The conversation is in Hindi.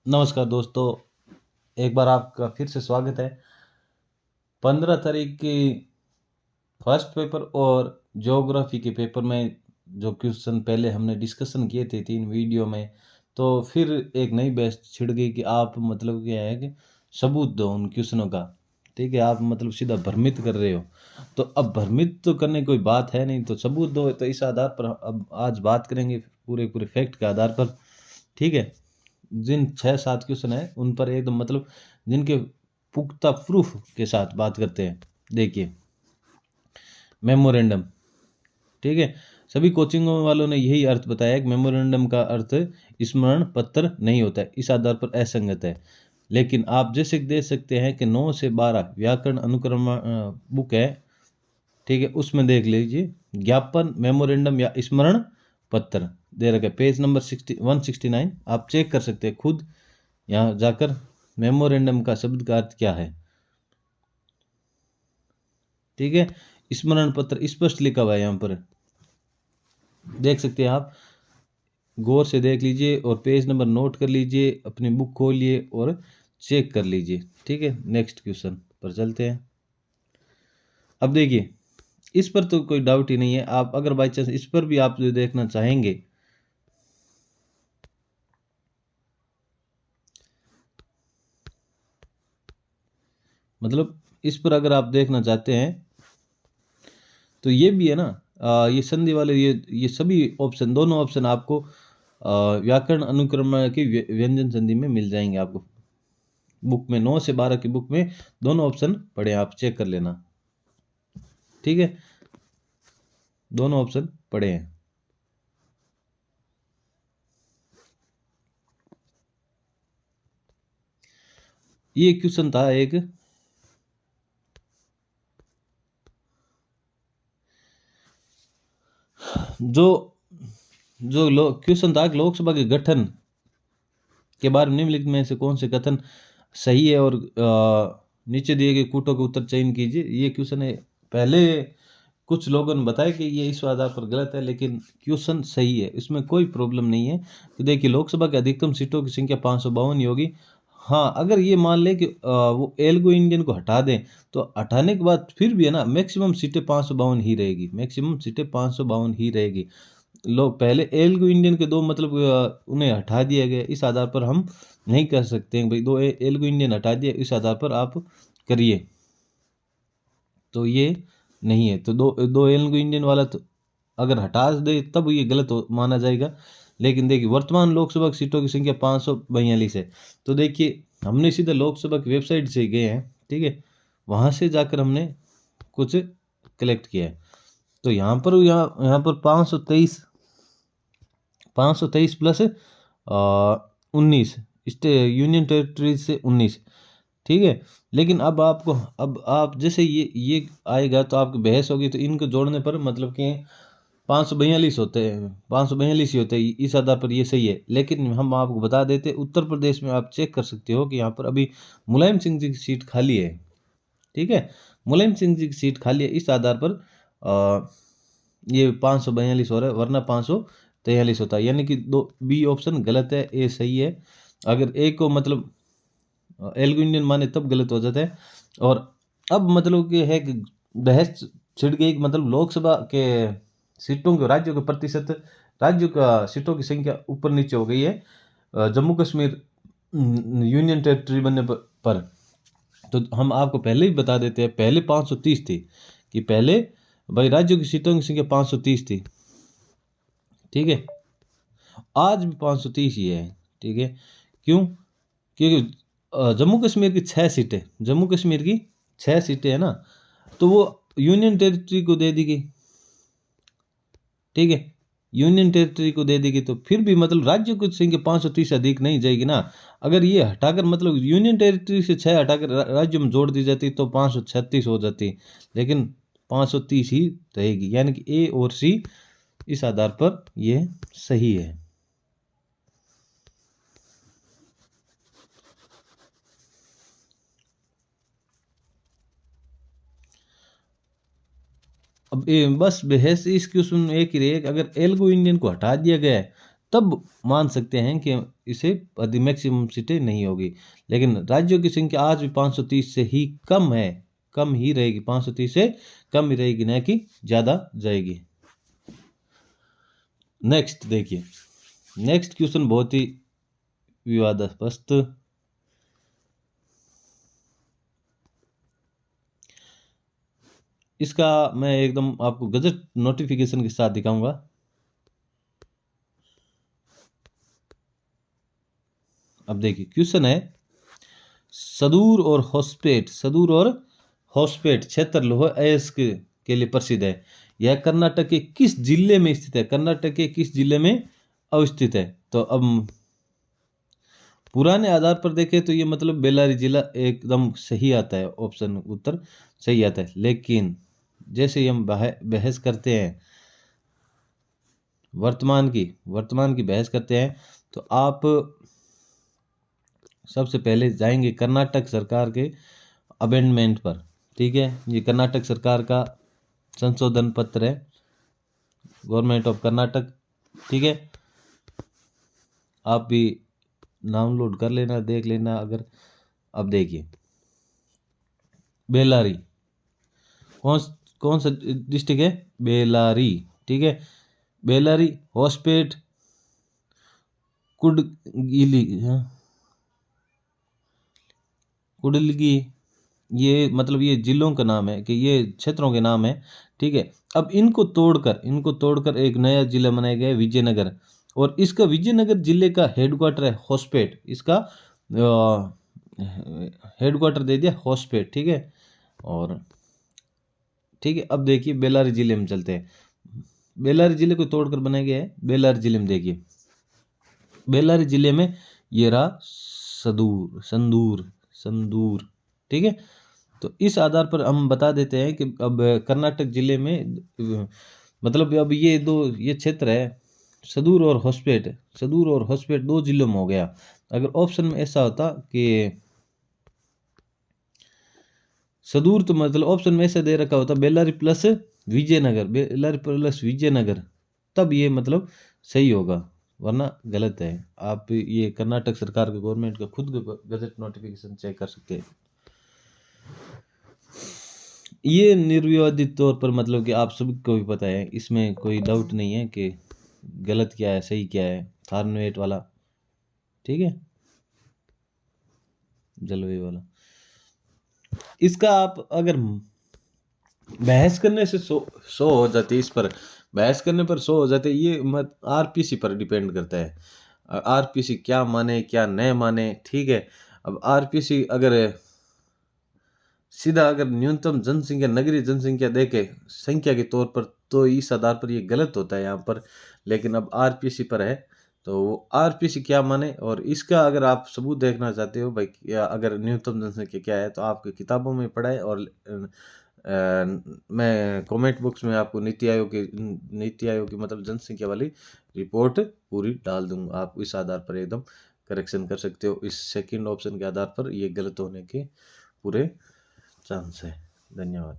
नमस्कार दोस्तों, एक बार आपका फिर से स्वागत है। 15 तारीख की फर्स्ट पेपर और ज्योग्राफी के पेपर में जो क्वेश्चन पहले हमने डिस्कशन किए थे 3 वीडियो में, तो फिर एक नई बहस छिड़ गई कि आप मतलब क्या है कि सबूत दो उन क्वेश्चनों का। ठीक है, आप मतलब सीधा भ्रमित कर रहे हो। तो अब भ्रमित तो करने कोई बात है नहीं, तो सबूत दो। तो इस आधार पर अब आज बात करेंगे पूरे पूरे फैक्ट के आधार पर। ठीक है, जिन 6-7 क्वेश्चन है उन पर एकदम मतलब जिनके पुख्ता प्रूफ के साथ बात करते हैं। देखिए, मेमोरेंडम। ठीक है, सभी कोचिंगों वालों ने यही अर्थ बताया कि मेमोरेंडम का अर्थ स्मरण पत्र नहीं होता है, इस आधार पर असंगत है। लेकिन आप जैसे देख सकते हैं कि 9 से 12 व्याकरण अनुक्रम बुक है। ठीक है, उसमें देख लीजिए, ज्ञापन, मेमोरेंडम या स्मरण पत्र दे रखा है। पेज नंबर 169 आप चेक कर सकते हैं खुद यहाँ जाकर मेमोरेंडम का शब्द का अर्थ क्या है। ठीक है, स्मरण पत्र स्पष्ट लिखा हुआ है, यहाँ पर देख सकते हैं आप। गौर से देख लीजिए और पेज नंबर नोट कर लीजिए, अपनी बुक खोलिए और चेक कर लीजिए। ठीक है, नेक्स्ट क्वेश्चन पर चलते हैं। अब देखिए, इस पर तो कोई डाउट ही नहीं है। आप अगर बाई चांस इस पर भी आप जो देखना चाहेंगे, मतलब इस पर अगर आप देखना चाहते हैं तो ये भी है ना। ये संधि वाले ये सभी ऑप्शन, दोनों ऑप्शन आपको व्याकरण अनुक्रम की व्यंजन संधि में मिल जाएंगे। आपको बुक में 9 से 12 की बुक में दोनों ऑप्शन पढ़े, आप चेक कर लेना। ठीक है, दोनों ऑप्शन पढ़े हैं। ये क्वेश्चन था एक, जो जो क्वेश्चन था कि लोकसभा के गठन के बारे में निम्नलिखित में से कौन से कथन सही है, और नीचे दिए गए कूटों के उत्तर चयन कीजिए। ये क्वेश्चन है। पहले कुछ लोगों ने बताया कि ये इस आधार पर गलत है, लेकिन क्वेश्चन सही है, इसमें कोई प्रॉब्लम नहीं है। कि देखिए, लोकसभा की अधिकतम सीटों की संख्या 552 ही होगी। हाँ, अगर ये मान लें कि वो एल्गो इंडियन को हटा दें, तो हटाने के बाद फिर भी है ना, मैक्सिमम सीटें 552 ही रहेगी, मैक्सिमम सीटें 552 ही रहेगी। लोग पहले एल्गो इंडियन के दो मतलब उन्हें हटा दिया गया, इस आधार पर हम नहीं कर सकते हैं भाई दो एल्गो इंडियन हटा दिया, इस आधार पर आप करिए। तो ये नहीं है, तो दो दो एल्गो इंडियन वाला तो अगर हटा दे तब ये गलत माना जाएगा। लेकिन देखिए, वर्तमान लोकसभा की सीटों की संख्या 542 है। तो देखिए, हमने सीधे लोकसभा की वेबसाइट से गए हैं। ठीक है, वहाँ से जाकर हमने कुछ कलेक्ट किया है। तो यहाँ पर 523 प्लस 19 यूनियन टेरिटरीज से 19। ठीक है, लेकिन अब आप जैसे ये आएगा तो आपकी बहस होगी, तो इनको जोड़ने पर मतलब कि 542 होते हैं, 542 ही होते हैं, इस आधार पर ये सही है। लेकिन हम आपको बता देते, उत्तर प्रदेश में आप चेक कर सकते हो कि यहाँ पर अभी मुलायम सिंह जी की सीट खाली है। ठीक है, मुलायम सिंह जी की सीट खाली है, इस आधार पर ये 542 हो रहा है, वरना 543 होता है। यानी कि दो बी ऑप्शन गलत है, ए सही है। अगर ए को मतलब एल्गो इंडियन माने तब गलत हो जाता है। और अब मतलब कि है कि बहस छिड़ गई कि मतलब लोकसभा के सीटों के राज्यों के प्रतिशत, राज्यों का सीटों की संख्या ऊपर नीचे हो गई है जम्मू कश्मीर यूनियन टेरिटरी बनने पर। तो हम आपको पहले ही बता देते हैं, पहले 530 थी, कि पहले भाई राज्यों की सीटों की संख्या 530 थी। ठीक है, आज भी 530 ही है। ठीक है, क्यों? क्योंकि जम्मू कश्मीर की 6 सीटें, जम्मू कश्मीर की 6 सीटें है ना, तो वो यूनियन टेरिटरी को दे दी गई। ठीक है, यूनियन टेरिटरी को दे देगी, तो फिर भी मतलब राज्यों की संख्या 530 अधिक नहीं जाएगी ना। अगर ये हटाकर मतलब यूनियन टेरिटरी से 6 हटाकर राज्यों में जोड़ दी जाती तो 536 हो जाती, लेकिन 530 ही रहेगी। यानी कि ए और सी इस आधार पर ये सही है। अब बस बहस इस क्वेश्चन में एक ही रही है कि अगर एल्गो इंडियन को हटा दिया गया है तब मान सकते हैं कि इसे मैक्सिमम सीटें नहीं होगी। लेकिन राज्यों की संख्या आज भी 530 से ही कम है, कम ही रहेगी, 530 से कम ही रहेगी, न कि ज़्यादा जाएगी। नेक्स्ट देखिए, नेक्स्ट क्वेश्चन बहुत ही विवादास्पद। इसका मैं एकदम आपको गजट नोटिफिकेशन के साथ दिखाऊंगा। अब देखिए क्वेश्चन है, सदूर और होस्पेट क्षेत्र लौह अयस्क के लिए प्रसिद्ध है। यह कर्नाटक के किस जिले में स्थित है? कर्नाटक के किस जिले में अवस्थित है? तो अब पुराने आधार पर देखें तो ये मतलब बेल्लारी जिला एकदम सही आता है, ऑप्शन उत्तर सही आता है। लेकिन जैसे ही हम बहस करते हैं, वर्तमान की बहस करते हैं, तो आप सबसे पहले जाएंगे कर्नाटक सरकार के अमेंडमेंट पर। ठीक है, ये कर्नाटक सरकार का संशोधन पत्र है, गवर्नमेंट ऑफ कर्नाटक। ठीक है, आप भी डाउनलोड कर लेना, देख लेना अगर। अब देखिए बेल्लारी कौन सा डिस्ट्रिक्ट है? बेल्लारी। ठीक है, बेल्लारी, होस्पेट, कुडगिली, कुडलगी, ये मतलब ये जिलों का नाम है, कि ये क्षेत्रों के नाम है। ठीक है, अब इनको तोड़कर एक नया जिला बनाया गया है, विजयनगर। और इसका विजयनगर जिले का हेडक्वार्टर है होस्पेट। इसका हेडक्वार्टर दे दिया होस्पेट। ठीक है, और ठीक है, अब देखिए बेल्लारी जिले में चलते हैं। बेल्लारी जिले को तोड़कर बनाया गया है। बेल्लारी जिले में देखिए, बेल्लारी जिले में ये रहा संदूर। ठीक है, तो इस आधार पर हम बता देते हैं कि अब कर्नाटक जिले में मतलब अब ये क्षेत्र है, सदूर और होस्पेट 2 जिलों में हो गया। अगर ऑप्शन में ऐसा होता कि सदूर, तो मतलब ऑप्शन में ऐसा दे रखा होता बेल्लारी प्लस विजयनगर, तब ये मतलब सही होगा, वरना गलत है। आप ये कर्नाटक सरकार के गवर्नमेंट का खुद गजट नोटिफिकेशन चेक कर सकते हैं। ये निर्विवादित तौर पर मतलब कि आप सभी को भी पता है, इसमें कोई डाउट नहीं है कि गलत क्या है सही क्या है। थार्नवेट वाला, ठीक है, जलवायु वाला, इसका आप अगर बहस करने से 100 हो जाते, इस पर बहस करने पर 100 हो जाते। ये मत आरपीसी पर डिपेंड करता है, आरपीसी क्या माने क्या न माने। ठीक है, अब आरपीसी अगर सीधा अगर न्यूनतम जनसंख्या, नगरीय जनसंख्या देके संख्या के तौर पर, तो इस आधार पर ये गलत होता है यहाँ पर। लेकिन अब आरपीसी पर है, तो वो आरपीसी क्या माने। और इसका अगर आप सबूत देखना चाहते हो भाई, या अगर न्यूनतम जनसंख्या क्या है, तो आपकी किताबों में पढ़ा है। और मैं कमेंट बॉक्स में आपको नीति आयोग की मतलब जनसंख्या वाली रिपोर्ट पूरी डाल दूंगा। आप इस आधार पर एकदम करेक्शन कर सकते हो। इस सेकंड ऑप्शन के आधार पर ये गलत होने के पूरे चांस है। धन्यवाद।